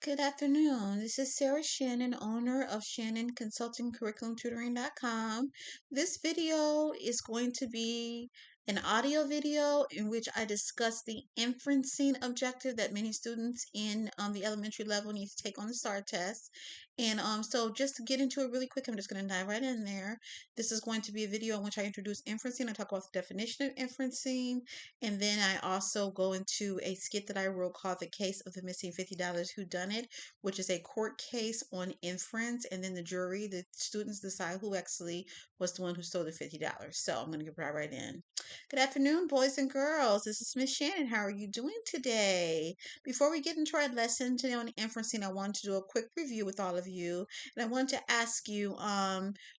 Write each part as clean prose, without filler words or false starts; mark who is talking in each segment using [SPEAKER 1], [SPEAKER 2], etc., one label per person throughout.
[SPEAKER 1] Good afternoon. This is Sarah Shannon, owner of Shannon Consulting Curriculum Tutoring.com. This video is going to be an audio video in which I discuss the inferencing objective that many students in the elementary level need to take on the STAR test. And so just to get into it really quick, I'm just going to dive right in there. This is going to be a video in which I introduce inferencing. I talk about the definition of inferencing, and then I also go into a skit that I wrote called The Case of the Missing $50 Who Done It, which is a court case on inference, and then the students decide who actually was the one who stole the $50. So I'm going to get right in. Good afternoon, boys and girls. This is Miss Shannon. How are you doing today? Before we get into our lesson today on inferencing, I wanted to do a quick review with all of you, and I wanted to ask you,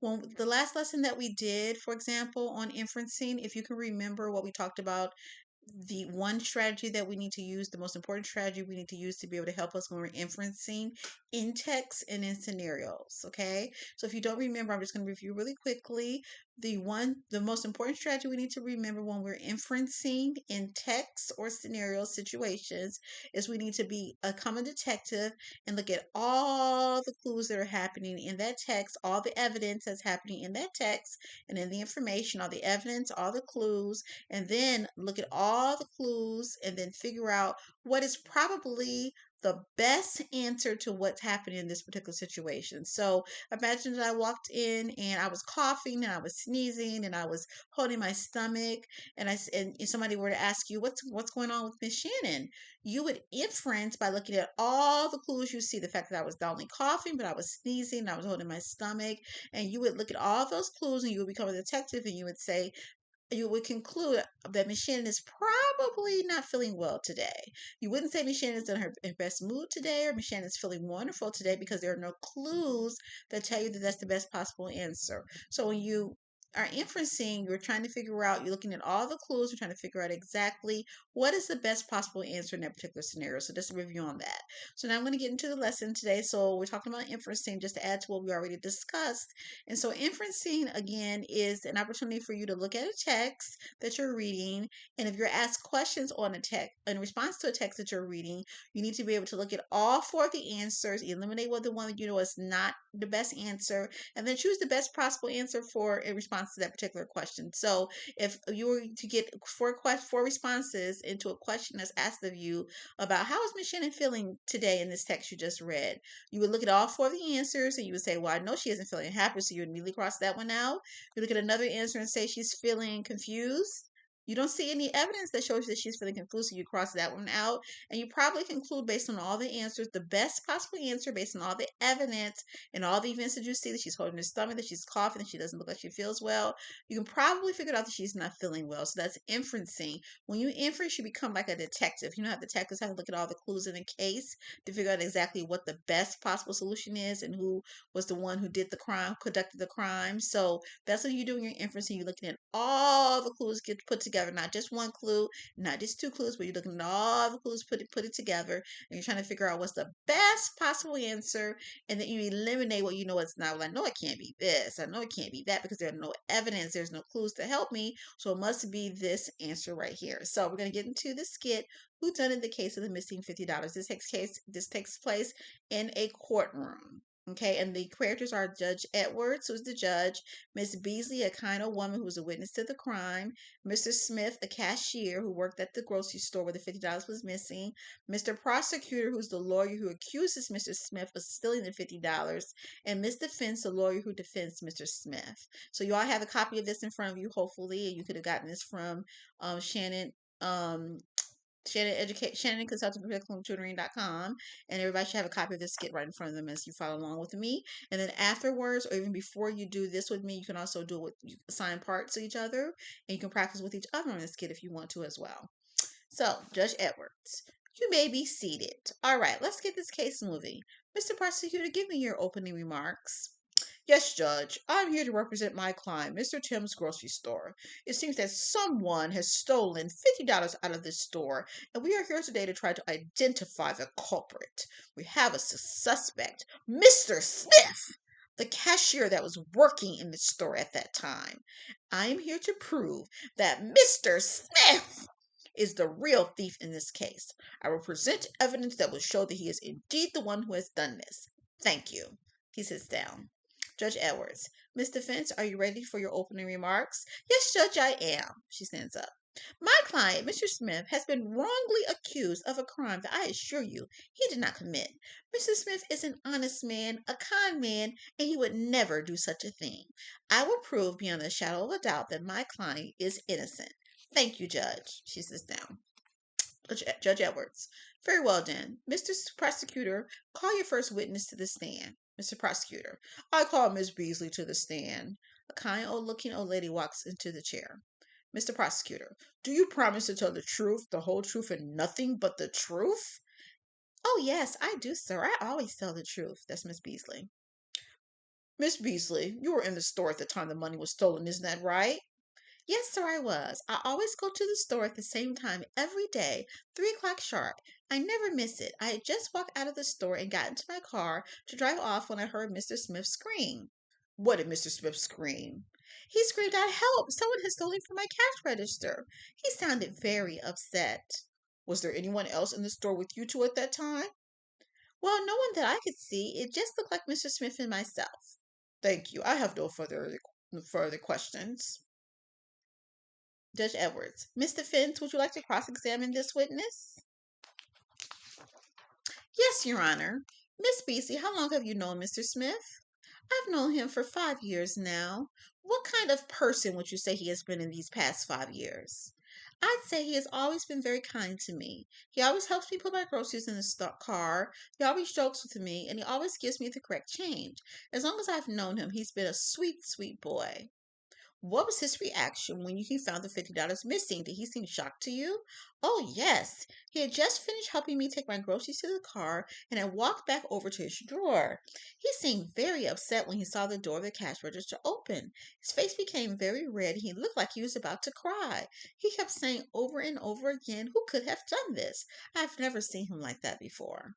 [SPEAKER 1] when the last lesson that we did, for example, on inferencing, if you can remember what we talked about, the one strategy that we need to use, the most important strategy we need to use to be able to help us when we're inferencing in text and in scenarios. Okay, so if you don't remember, I'm just going to review really quickly. The most important strategy we need to remember when we're inferencing in text or scenario situations is we need to become a detective and look at all the clues that are happening in that text, all the evidence that's happening in that text and in the information, all the evidence, all the clues, and then look at all the clues and then figure out what is probably the best answer to what's happening in this particular situation. So imagine that I walked in and I was coughing and I was sneezing and I was holding my stomach, and somebody were to ask you what's going on with Miss Shannon, you would inference by looking at all the clues you see, the fact that I was not only coughing but I was sneezing and I was holding my stomach, and you would look at all those clues and you would become a detective and you would conclude that Miss Shannon is probably not feeling well today. You wouldn't say Miss Shannon is in her best mood today or Miss Shannon is feeling wonderful today because there are no clues that tell you that that's the best possible answer. So when you are inferencing, you're trying to figure out, you're looking at all the clues, you're trying to figure out exactly what is the best possible answer in that particular scenario. So just a review on that. So now I'm going to get into the lesson today. So we're talking about inferencing just to add to what we already discussed. And so inferencing, again, is an opportunity for you to look at a text that you're reading. And if you're asked questions on a text, in response to a text that you're reading, you need to be able to look at all four of the answers, eliminate what the one that you know is not the best answer, and then choose the best possible answer in response to that particular question. So if you were to get four responses into a question that's asked of you about how is Miss Shannon feeling today in this text you just read, you would look at all four of the answers and you would say, well, I know she isn't feeling happy, so you would immediately cross that one out. You look at another answer and say she's feeling confused. You don't see any evidence that shows that she's feeling confused, so you cross that one out. And you probably conclude based on all the answers, the best possible answer based on all the evidence and all the events that you see, that she's holding her stomach, that she's coughing, that she doesn't look like she feels well. You can probably figure out that she's not feeling well. So that's inferencing. When you inference, you become like a detective. You know how detectives have to look at all the clues in the case to figure out exactly what the best possible solution is and who was the one who did the crime, conducted the crime. So that's what you do in your inferencing. You're looking at all the clues get put together, not just one clue, not just two clues, but you're looking at all the clues, put it together, and you're trying to figure out what's the best possible answer, and then you eliminate what you know it's not. Well, I know it can't be this. I know it can't be that because there's no evidence, there's no clues to help me, so it must be this answer right here. So we're going to get into the skit, Who Done It, the Case of the Missing $50. This takes place in a courtroom. Okay, and the characters are Judge Edwards, who's the judge, Miss Beasley, a kind of woman who was a witness to the crime, Mr. Smith, a cashier who worked at the grocery store where the $50 was missing, Mr. Prosecutor, who's the lawyer who accuses Mr. Smith of stealing the $50, and Miss Defense, the lawyer who defends Mr. Smith. So you all have a copy of this in front of you, hopefully. You could have gotten this from Shannon. Shannon Consulting Curriculum Tutoring.com, and everybody should have a copy of this skit right in front of them as you follow along with me. And then afterwards, or even before you do this with me, you can also do it with assign parts to each other, and you can practice with each other on this skit if you want to as well. So, Judge Edwards, you may be seated. All right, let's get this case moving. Mr. Prosecutor, give me your opening remarks. Yes, Judge. I'm here to represent my client, Mr. Tim's grocery store. It seems that someone has stolen $50 out of this store, and we are here today to try to identify the culprit. We have a suspect, Mr. Smith, the cashier that was working in the store at that time. I am here to prove that Mr. Smith is the real thief in this case. I will present evidence that will show that he is indeed the one who has done this. Thank you. He sits down. Judge Edwards, Miss Defense, are you ready for your opening remarks? Yes, Judge, I am. She stands up. My client, Mr. Smith, has been wrongly accused of a crime that I assure you he did not commit. Mr. Smith is an honest man, a kind man, and he would never do such a thing. I will prove beyond a shadow of a doubt that my client is innocent. Thank you, Judge. She sits down. Judge Edwards. Very well then. Mr. Prosecutor, call your first witness to the stand. Mr. Prosecutor. I call Miss Beasley to the stand. A kind looking old lady walks into the chair. Mr. Prosecutor, do you promise to tell the truth, the whole truth, and nothing but the truth? Oh, yes, I do, sir. I always tell the truth. That's Miss Beasley. Miss Beasley, you were in the store at the time the money was stolen, isn't that right? Yes, sir, I was. I always go to the store at the same time every day, 3 o'clock sharp. I never miss it. I had just walked out of the store and got into my car to drive off when I heard Mr. Smith scream. What did Mr. Smith scream? He screamed out, "Help! Someone has stolen from my cash register." He sounded very upset. Was there anyone else in the store with you two at that time? Well, no one that I could see. It just looked like Mr. Smith and myself. Thank you. I have no further questions. Judge Edwards. Mr. Finch, would you like to cross-examine this witness? Yes, Your Honor. Miss Beasley, how long have you known Mr. Smith? I've known him for 5 years now. What kind of person would you say he has been in these past 5 years? I'd say he has always been very kind to me. He always helps me put my groceries in the car. He always jokes with me, and he always gives me the correct change. As long as I've known him, he's been a sweet, sweet boy. What was his reaction when he found the $50 missing? Did he seem shocked to you? Oh, yes. He had just finished helping me take my groceries to the car and had walked back over to his drawer. He seemed very upset when he saw the door of the cash register open. His face became very red and he looked like he was about to cry. He kept saying over and over again, "Who could have done this? I've never seen him like that before."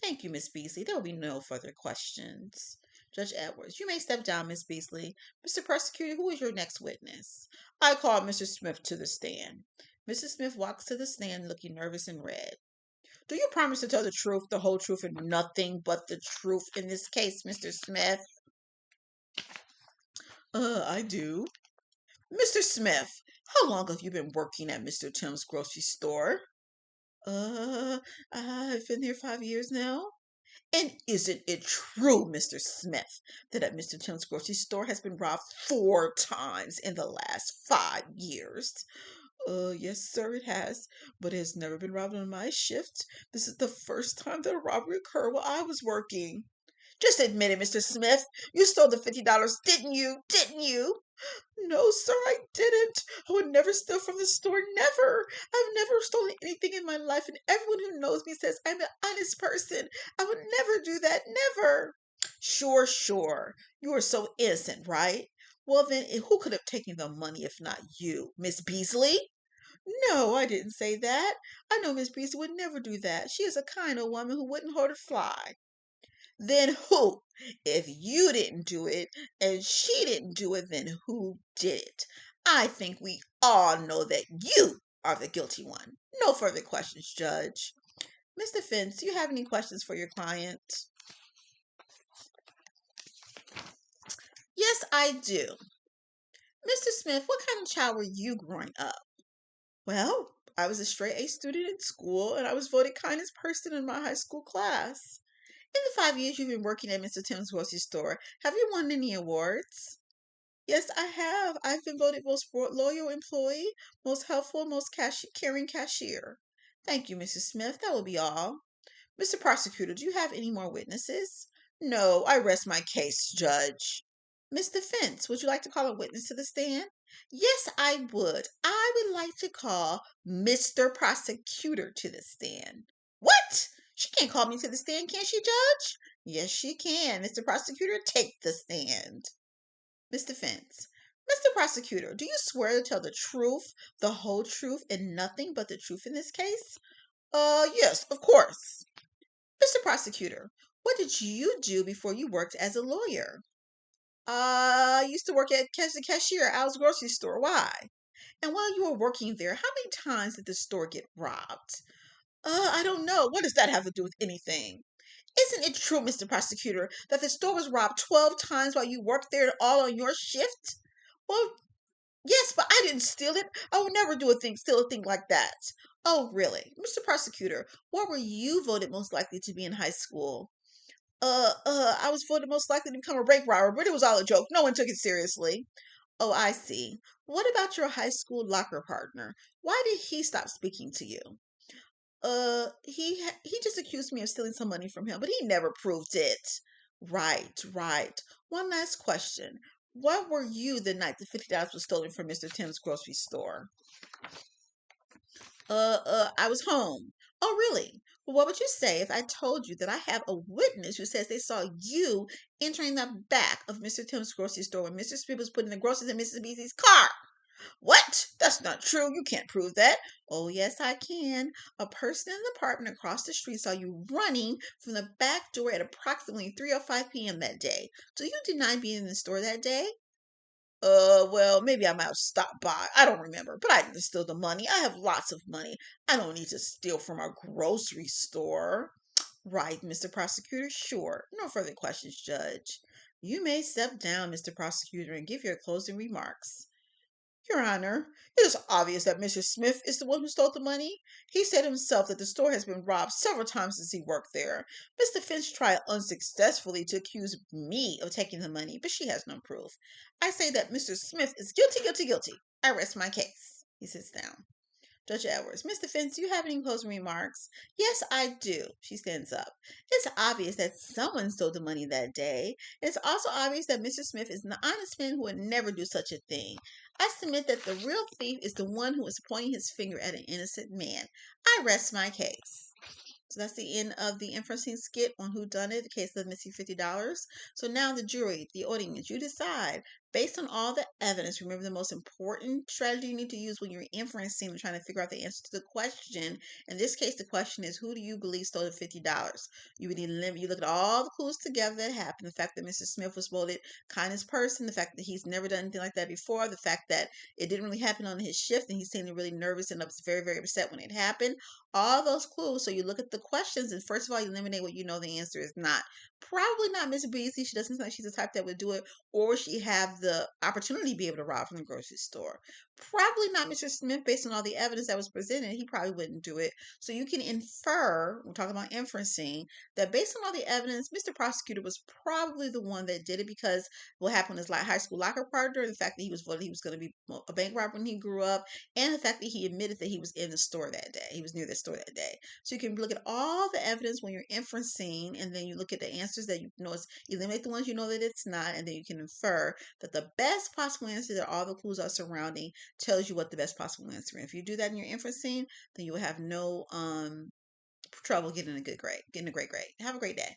[SPEAKER 1] Thank you, Miss Beasley. There will be no further questions. Judge Edwards, you may step down, Miss Beasley. Mr. Prosecutor, who is your next witness? I call Mr. Smith to the stand. Mr. Smith walks to the stand looking nervous and red. Do you promise to tell the truth, the whole truth, and nothing but the truth in this case, Mr. Smith? I do. Mr. Smith, how long have you been working at Mr. Tim's grocery store? I've been here 5 years now. And isn't it true, Mr. Smith, that at Mr. Tim's grocery store has been robbed 4 times in the last 5 years? Yes, sir, it has, but it has never been robbed on my shift. This is the first time that a robbery occurred while I was working. Just admit it, Mr. Smith. You stole the $50, didn't you? Didn't you? No, sir, I didn't. I would never steal from the store. Never. I've never stolen anything in my life, and everyone who knows me says I'm an honest person. I would never do that. Never. Sure, sure. You are so innocent, right? Well, then, who could have taken the money if not you? Miss Beasley? No, I didn't say that. I know Miss Beasley would never do that. She is a kind old woman who wouldn't hurt a fly. Then who? If you didn't do it and she didn't do it, then who did it? I think we all know that you are the guilty one. No further questions, Judge. Mr. Fentz, do you have any questions for your client? Yes, I do. Mr. Smith, what kind of child were you growing up? Well, I was a straight A student in school, and I was voted kindest person in my high school class. In the 5 years you've been working at Mr. Tim's grocery store, have you won any awards? Yes, I have. I've been voted most loyal employee, most helpful, most caring cashier. Thank you, Mrs. Smith. That will be all. Mr. Prosecutor, do you have any more witnesses? No, I rest my case, Judge. Mr. Fentz, would you like to call a witness to the stand? Yes, I would. I would like to call Mr. Prosecutor to the stand. What? She can't call me to the stand, can she, Judge? Yes, she can. Mr. Prosecutor, take the stand. Mr. Fentz. Mr. Prosecutor, do you swear to tell the truth, the whole truth, and nothing but the truth in this case? Yes, of course. Mr. Prosecutor, what did you do before you worked as a lawyer? I used to work at the cashier at Al's grocery store. Why? And while you were working there, how many times did the store get robbed? I don't know. What does that have to do with anything? Isn't it true, Mr. Prosecutor, that the store was robbed 12 times while you worked there all on your shift? Well, yes, but I didn't steal it. I would never steal a thing like that. Oh, really? Mr. Prosecutor, what were you voted most likely to be in high school? I was voted most likely to become a bank robber, but it was all a joke. No one took it seriously. Oh, I see. What about your high school locker partner? Why did he stop speaking to you? He just accused me of stealing some money from him, but he never proved it. Right, right. One last question. Where were you the night the $50 was stolen from Mr. Tim's grocery store? I was home. Oh, really? Well, what would you say if I told you that I have a witness who says they saw you entering the back of Mr. Tim's grocery store when Mr. Smith was putting the groceries in Mrs. Beasley's car? What? That's not true. You can't prove that. Oh, yes, I can. A person in the apartment across the street saw you running from the back door at approximately 3:05 p.m. that day. Do you deny being in the store that day? Well, maybe I might have stopped by. I don't remember, but I didn't steal the money. I have lots of money. I don't need to steal from a grocery store. Right, Mr. Prosecutor? Sure. No further questions, Judge. You may step down, Mr. Prosecutor, and give your closing remarks. Your Honor, it is obvious that Mr. Smith is the one who stole the money. He said himself that the store has been robbed several times since he worked there. Mr. Finch tried unsuccessfully to accuse me of taking the money, but she has no proof. I say that Mr. Smith is guilty, guilty, guilty. I rest my case. He sits down. Judge Edwards, Mr. Finch, do you have any closing remarks? Yes, I do. She stands up. It's obvious that someone stole the money that day. It's also obvious that Mr. Smith is an honest man who would never do such a thing. I submit that the real thief is the one who is pointing his finger at an innocent man. I rest my case. So that's the end of the inferencing skit on who done it, the case of the missing $50. So now the jury, the audience, you decide based on all the evidence. Remember, the most important strategy you need to use when you're inferencing and trying to figure out the answer to the question. In this case, the question is, who do you believe stole the $50? You would you look at all the clues together that happened. The fact that Mr. Smith was voted kindest person, the fact that he's never done anything like that before, the fact that it didn't really happen on his shift and he seemed really nervous and was very, very upset when it happened. All those clues. So you look at the questions, and first of all, you eliminate what you know the answer is not. Probably not Miss Beasley. She doesn't seem like she's the type that would do it, or she have the opportunity to be able to rob from the grocery store. Probably not Mr. Smith, based on all the evidence that was presented. He probably wouldn't do it. So you can infer, we're talking about inferencing, that based on all the evidence, Mr. Prosecutor was probably the one that did it, because what happened is, like, high school locker partner, the fact that he was voted he was going to be a bank robber when he grew up, and the fact that he admitted that he was in the store that day. He was near the store that day. So you can look at all the evidence when you're inferencing, and then you look at the answers that you know, eliminate the ones you know that it's not, and then you can infer that the best possible answer that all the clues are surrounding tells you what the best possible answer is. If you do that in your inferencing, then you will have no trouble getting a great grade. Have a great day.